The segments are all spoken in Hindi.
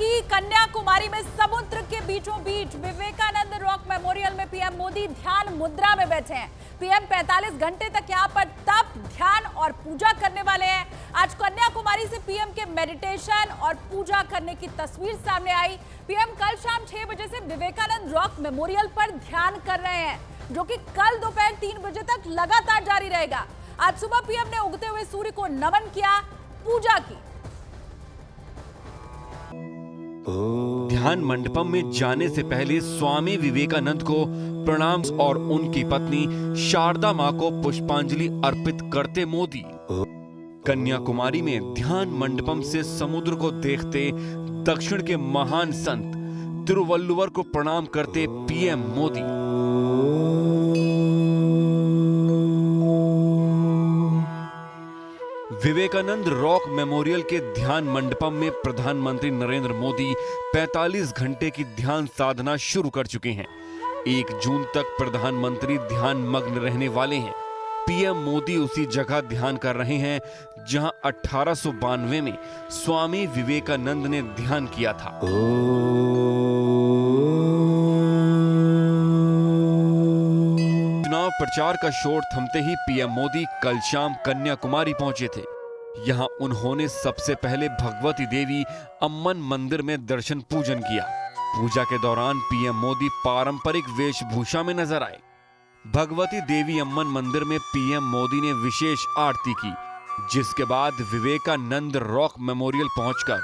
की कन्याकुमारी में समुद्र के बीचों बीच विवेकानंद रॉक मेमोरियल में पीएम मोदी ध्यान मुद्रा में बैठे हैं। पीएम 45 घंटे तक यहां पर तप, ध्यान और पूजा करने वाले हैं। आज कन्याकुमारी से पीएम के मेडिटेशन और पूजा करने की तस्वीर सामने आई। पीएम कल शाम 6 बजे से विवेकानंद रॉक मेमोरियल पर ध्यान कर रहे हैं, जो कि कल दोपहर 3 बजे तक लगातार जारी रहेगा। आज सुबह पीएम ने उगते हुए सूर्य को नमन किया, पूजा की। ध्यान मंडपम में जाने से पहले स्वामी विवेकानंद को प्रणाम और उनकी पत्नी शारदा मां को पुष्पांजलि अर्पित करते मोदी कन्याकुमारी में ध्यान मंडपम से समुद्र को देखते दक्षिण के महान संत तिरुवल्लुवर को प्रणाम करते PM Modi. Vivekananda rock memorial के ध्यान मंडपम में प्रधानमंत्री नरेंद्र मोदी 45 घंटे की ध्यान साधना शुरू कर चुके हैं। 1 जून तक प्रधानमंत्री ध्यान मग्न रहने वाले हैं। पीएम मोदी उसी जगह ध्यान कर रहे हैं जहां 1892 में स्वामी विवेकानंद ने ध्यान किया था। चुनाव प्रचार का शोर थमते ही पीएम मोदी कल शाम कन्याकुमारी पहुंचे थे। यहां उन्होंने सबसे पहले भगवती देवी अम्मन मंदिर में दर्शन पूजन किया। पूजा के दौरान पीएम मोदी पारंपरिक वेशभूषा में नजर आए। भगवती देवी अम्मन मंदिर में पीएम मोदी ने विशेष आरती की, जिसके बाद विवेकानंद रॉक मेमोरियल पहुंचकर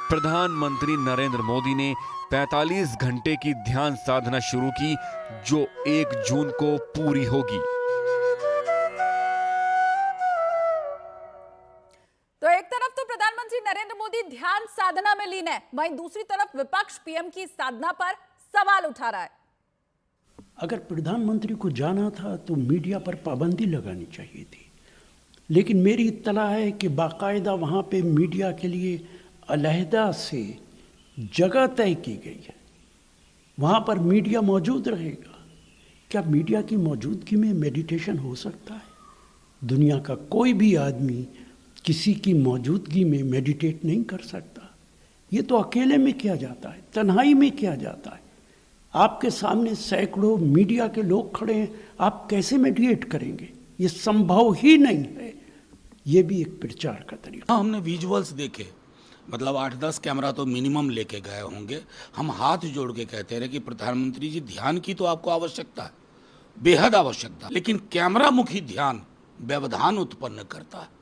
प्रधानमंत्री नरेंद्र मोदी ने 45 घंटे की ध्यान साधना शुरू की, जो 1 जून को पूरी होगी। तो एक तरफ तो प्रधानमंत्री नरेंद्र मोदी ध्यान साधना में लीन है, वहीं दूसरी तरफ विपक्ष पीएम की साधना पर सवाल उठा रहा है। अगर प्रधानमंत्री को जाना था तो मीडिया पर पाबंदी लगानी चाहिए थी, लेकिन मेरी इत्तला है कि बाकायदा वहाँ पे मीडिया के लिए अलहदा से जगह तय की गई है। वहाँ पर मीडिया मौजूद रहेगा। क्या मीडिया की मौजूदगी में मेडिटेशन हो सकता है? दुनिया का कोई भी आदमी किसी की मौजूदगी में मेडिटेट नहीं कर सकता। ये तो अकेले में किया जाता है, तन्हाई में किया जाता है। आपके सामने सैकड़ों मीडिया के लोग खड़े हैं, आप कैसे मेडिटेट करेंगे? ये संभव ही नहीं है। ये भी एक प्रचार का तरीका। हमने विजुअल्स देखे, मतलब 8-10 कैमरा तो मिनिमम लेके गए होंगे। हम हाथ जोड़ के कहते रहे कि प्रधानमंत्री जी ध्यान की तो आपको आवश्यकता है, बेहद आवश्यकता, लेकिन कैमरा मुखी ध्यान व्यवधान उत्पन्न करता है।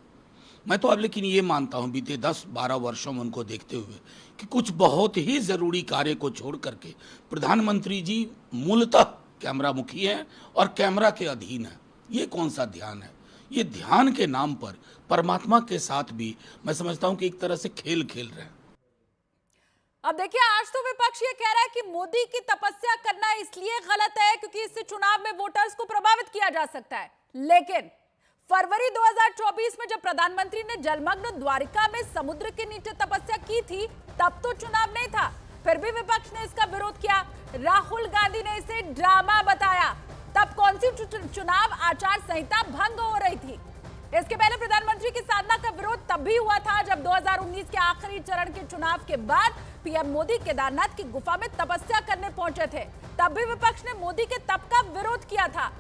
मैं तो अब लेकिन ये मानता हूँ बीते 10-12 वर्षों में उनको देखते हुए कि कुछ बहुत ही ज़रूरी कार्य को छोड़ करके प्रधानमंत्री जी मूलतः कैमरा मुखी हैं और कैमरा के अधीन है। ये कौन सा ध्यान है? ये ध्यान के नाम पर परमात्मा के साथ भी मैं समझता हूँ कि एक तरह से खेल खेल रहे हैं। अब देखिए, आज तो विपक्ष ये कह रहा है कि मोदी की तपस्या करना इसलिए गलत है क्योंकि इससे चुनाव में वोटर्स को प्रभावित किया जा सकता है। लेकिन फरवरी 2024 में जब प्रधानमंत्री ने जलमग्न द्वारिका में समुद्र के नीचे तपस्या की थी, तब तो चुनाव नहीं था, फिर भी विपक्ष ने इसका विरोध किया। राहुल गांधी ने इसे ड्रामा बताया। तब कौन सी चुनाव आचार संहिता भंग हो रही थी? इसके पहले प्रधानमंत्री की साधना का विरोध तब भी हुआ था जब 2019 के आखिरी चरण के चुनाव के बाद पीएम मोदी केदारनाथ की गुफा में तपस्या करने पहुंचे थे। तब भी विपक्ष ने मोदी के तप का विरोध किया था।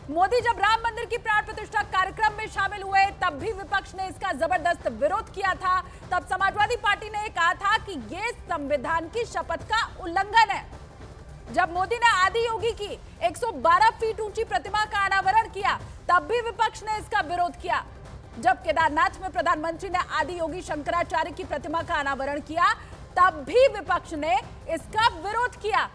मोदी जब राम मंदिर की प्राण प्रतिष्ठा कार्यक्रम में शामिल हुए, तब भी विपक्ष ने इसका जबरदस्त विरोध किया था। तब समाजवादी पार्टी ने कहा था कि यह संविधान की शपथ का उल्लंघन है। जब मोदी ने आदि योगी की 112 फीट ऊंची प्रतिमा का अनावरण किया, तब भी विपक्ष ने इसका विरोध किया। जब केदारनाथ में प्रधानमंत्री ने आदि योगी शंकराचार्य की प्रतिमा का अनावरण किया, तब भी विपक्ष ने इसका विरोध किया।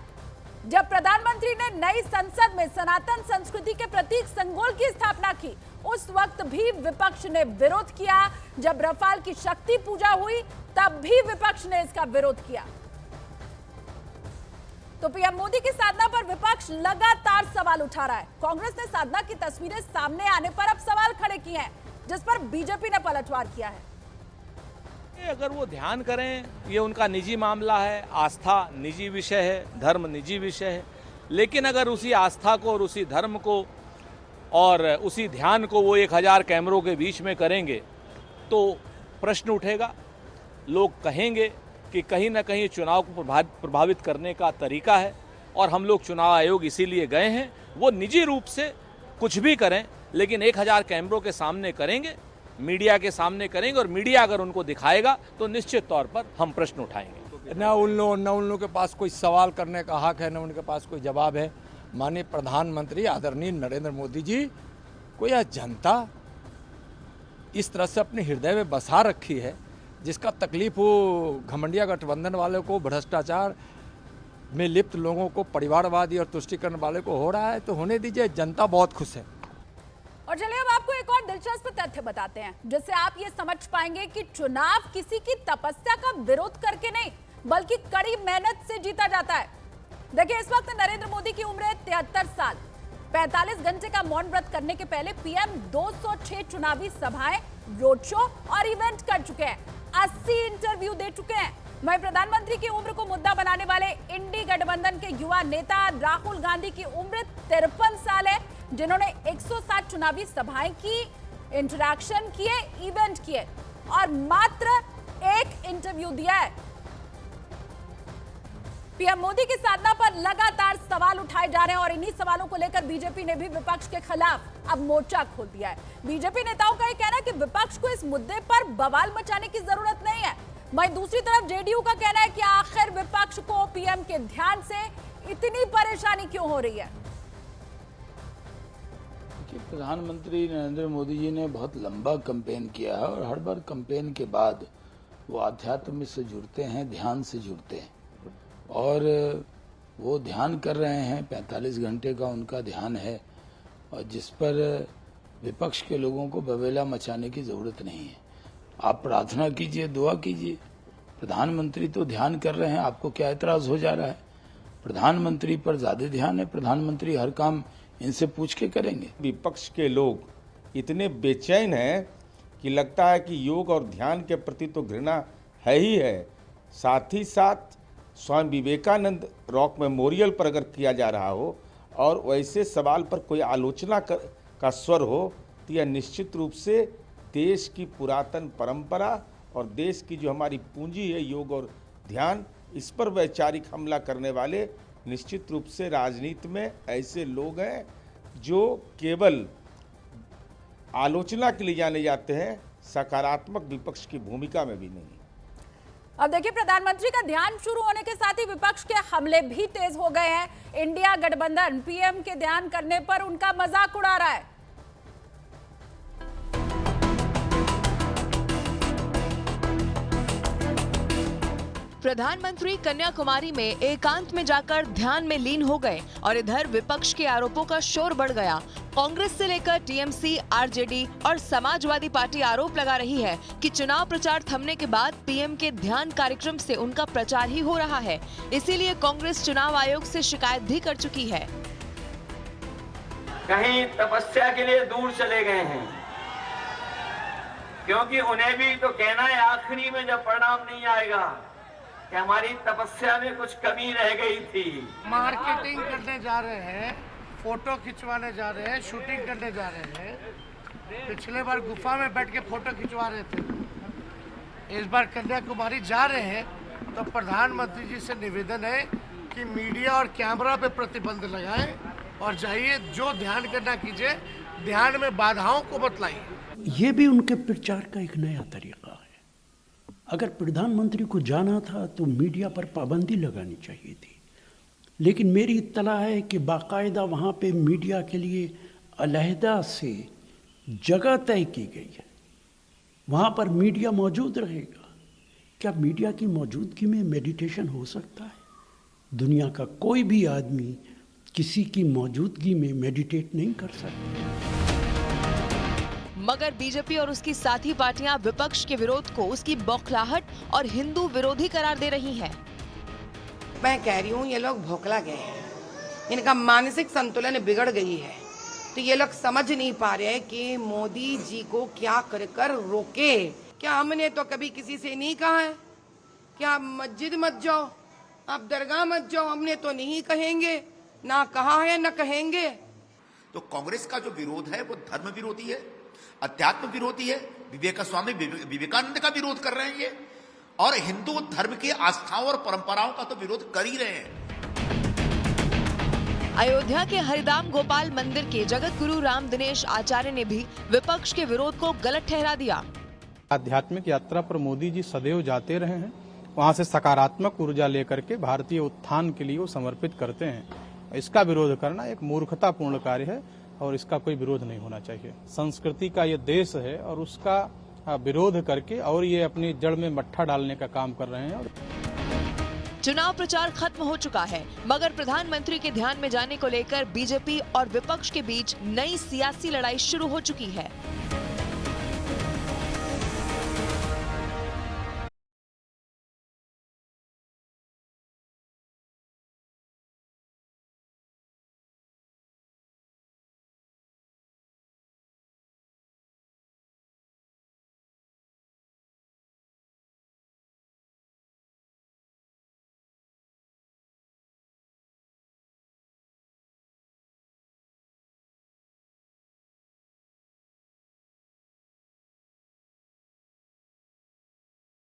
जब प्रधानमंत्री ने नई संसद में सनातन संस्कृति के प्रतीक संगोल की स्थापना की, उस वक्त भी विपक्ष ने विरोध किया। जब रफाल की शक्ति पूजा हुई, तब भी विपक्ष ने इसका विरोध किया। तो पीएम मोदी की साधना पर विपक्ष लगातार सवाल उठा रहा है। कांग्रेस ने साधना की तस्वीरें सामने आने पर अब सवाल खड़े किए हैं, जिस पर बीजेपी ने पलटवार किया है। अगर वो ध्यान करें, ये उनका निजी मामला है, आस्था निजी विषय है, धर्म निजी विषय है। लेकिन अगर उसी आस्था को और उसी धर्म को और उसी ध्यान को वो 1000 कैमरों के बीच में करेंगे तो प्रश्न उठेगा। लोग कहेंगे कि कहीं ना कहीं चुनाव को प्रभावित करने का तरीका है। और हम लोग चुनाव आयोग इसीलिए गए हैं, वो निजी रूप से कुछ भी करें लेकिन 1000 कैमरों के सामने करेंगे, मीडिया के सामने करेंगे, और मीडिया अगर उनको दिखाएगा तो निश्चित तौर पर हम प्रश्न उठाएंगे। न उन लोगों के पास कोई सवाल करने का हक है, न उनके पास कोई जवाब है। माननीय प्रधानमंत्री आदरणीय नरेंद्र मोदी जी को यह जनता इस तरह से अपने हृदय में बसा रखी है, जिसका तकलीफ वो घमंडिया गठबंधन वालों को, भ्रष्टाचार में लिप्त लोगों को, परिवारवादी और तुष्टीकरण वाले को हो रहा है, तो होने दीजिए, जनता बहुत खुश है। और चलिए अब आपको एक और दिलचस्प तथ्य बताते हैं जिससे आप ये समझ पाएंगे कि चुनाव किसी की तपस्या का विरोध करके नहीं बल्कि कड़ी मेहनत से जीता जाता है। देखिए, इस वक्त नरेंद्र मोदी की उम्र है 73 साल। 45 घंटे का मौन व्रत करने के पहले पीएम 206 चुनावी सभाएं, रोड शो और इवेंट कर चुके हैं, 80 इंटरव्यू दे चुके हैं। वहीं प्रधानमंत्री की उम्र को मुद्दा बनाने वाले इंडी गठबंधन के युवा नेता राहुल गांधी की उम्र 53 साल है, जिन्होंने 107 चुनावी सभाएं की, इंटरैक्शन किए, इवेंट किए और मात्र 1 इंटरव्यू दिया है। पीएम मोदी की साधना पर लगातार सवाल उठाए जा रहे हैं और इन्हीं सवालों को लेकर बीजेपी ने भी विपक्ष के खिलाफ अब मोर्चा खोल दिया है। बीजेपी नेताओं का यह कहना है कि विपक्ष को इस मुद्दे पर बवाल मचाने की जरूरत नहीं है। वहीं दूसरी तरफ जेडीयू का कहना है कि आखिर विपक्ष को पीएम के ध्यान से इतनी परेशानी क्यों हो रही है। प्रधानमंत्री नरेंद्र मोदी जी ने बहुत लंबा कैंपेन किया है और हर बार कैंपेन के बाद वो आध्यात्म से जुड़ते हैं, ध्यान से जुड़ते हैं और वो ध्यान कर रहे हैं। 45 घंटे का उनका ध्यान है और जिस पर विपक्ष के लोगों को बवेला मचाने की जरूरत नहीं है। आप प्रार्थना कीजिए, दुआ कीजिए। प्रधानमंत्री तो ध्यान कर रहे हैं, आपको क्या एतराज हो जा रहा है? प्रधानमंत्री पर ज्यादा ध्यान है, प्रधानमंत्री हर काम इनसे पूछ के करेंगे। विपक्ष के लोग इतने बेचैन हैं कि लगता है कि योग और ध्यान के प्रति तो घृणा है ही है, साथ ही साथ स्वामी विवेकानंद रॉक मेमोरियल पर अगर किया जा रहा हो और वैसे सवाल पर कोई आलोचना का स्वर हो तो यह निश्चित रूप से देश की पुरातन परंपरा और देश की जो हमारी पूंजी है योग और ध्यान, इस पर वैचारिक हमला करने वाले निश्चित रूप से राजनीति में ऐसे लोग हैं जो केवल आलोचना के लिए जाने जाते हैं, सकारात्मक विपक्ष की भूमिका में भी नहीं। अब देखिए, प्रधानमंत्री का ध्यान शुरू होने के साथ ही विपक्ष के हमले भी तेज हो गए हैं। इंडिया गठबंधन पीएम के ध्यान करने पर उनका मजाक उड़ा रहा है। प्रधानमंत्री कन्याकुमारी में एकांत में जाकर ध्यान में लीन हो गए और इधर विपक्ष के आरोपों का शोर बढ़ गया। कांग्रेस से लेकर टीएमसी, आरजेडी और समाजवादी पार्टी आरोप लगा रही है कि चुनाव प्रचार थमने के बाद पीएम के ध्यान कार्यक्रम से उनका प्रचार ही हो रहा है। इसीलिए कांग्रेस चुनाव आयोग से शिकायत भी कर चुकी है। कहीं तपस्या के लिए दूर चले गए हैं, क्योंकि उन्हें भी तो कहना है आखिरी में जब परिणाम नहीं आएगा कि हमारी तपस्या में कुछ कमी रह गई थी। मार्केटिंग करने जा रहे हैं, फोटो खिंचवाने जा रहे हैं, शूटिंग करने जा रहे हैं। पिछले बार गुफा में बैठ के फोटो खिंचवा रहे थे, इस बार कन्याकुमारी जा रहे हैं। तो प्रधानमंत्री जी से निवेदन है कि मीडिया और कैमरा पे प्रतिबंध लगाएं और जाइए, जो ध्यान करना कीजिए, ध्यान में बाधाओं को मत लाइए। ये भी उनके प्रचार का एक नया तरीका है। अगर प्रधानमंत्री को जाना था तो मीडिया पर पाबंदी लगानी चाहिए थी, लेकिन मेरी इत्तला है कि बाकायदा वहाँ पे मीडिया के लिए अलहदा से जगह तय की गई है, वहाँ पर मीडिया मौजूद रहेगा। क्या मीडिया की मौजूदगी में मेडिटेशन हो सकता है? दुनिया का कोई भी आदमी किसी की मौजूदगी में मेडिटेट नहीं कर सकता। मगर बीजेपी और उसकी साथी पार्टियां विपक्ष के विरोध को उसकी बौखलाहट और हिंदू विरोधी करार दे रही हैं। मैं कह रही हूँ, ये लोग भोकला गए हैं, इनका मानसिक संतुलन बिगड़ गई है। तो ये लोग समझ नहीं पा रहे कि मोदी जी को क्या कर रोके। क्या हमने तो कभी किसी से नहीं कहा है कि आप मस्जिद मत जाओ, आप दरगाह मत जाओ, हमने तो नहीं कहेंगे, ना कहा है ना कहेंगे। तो कांग्रेस का जो विरोध है वो धर्म विरोधी है, अध्यात्म विरोधी है, स्वामी विवेकानंद का विरोध कर रहे हैं ये। और हिंदू धर्म की आस्थाओं और परंपराओं का तो विरोध कर ही रहे हैं। अयोध्या के हरिधाम गोपाल मंदिर के जगत गुरु राम दिनेश आचार्य ने भी विपक्ष के विरोध को गलत ठहरा दिया। आध्यात्मिक यात्रा पर मोदी जी सदैव जाते रहे हैं, वहां से सकारात्मक ऊर्जा लेकर के भारतीय उत्थान के लिए वो समर्पित करते हैं। इसका विरोध करना एक मूर्खतापूर्ण कार्य है और इसका कोई विरोध नहीं होना चाहिए। संस्कृति का ये देश है और उसका विरोध करके और ये अपनी जड़ में मट्ठा डालने का काम कर रहे हैं। चुनाव प्रचार खत्म हो चुका है, मगर प्रधानमंत्री के ध्यान में जाने को लेकर बीजेपी और विपक्ष के बीच नई सियासी लड़ाई शुरू हो चुकी है।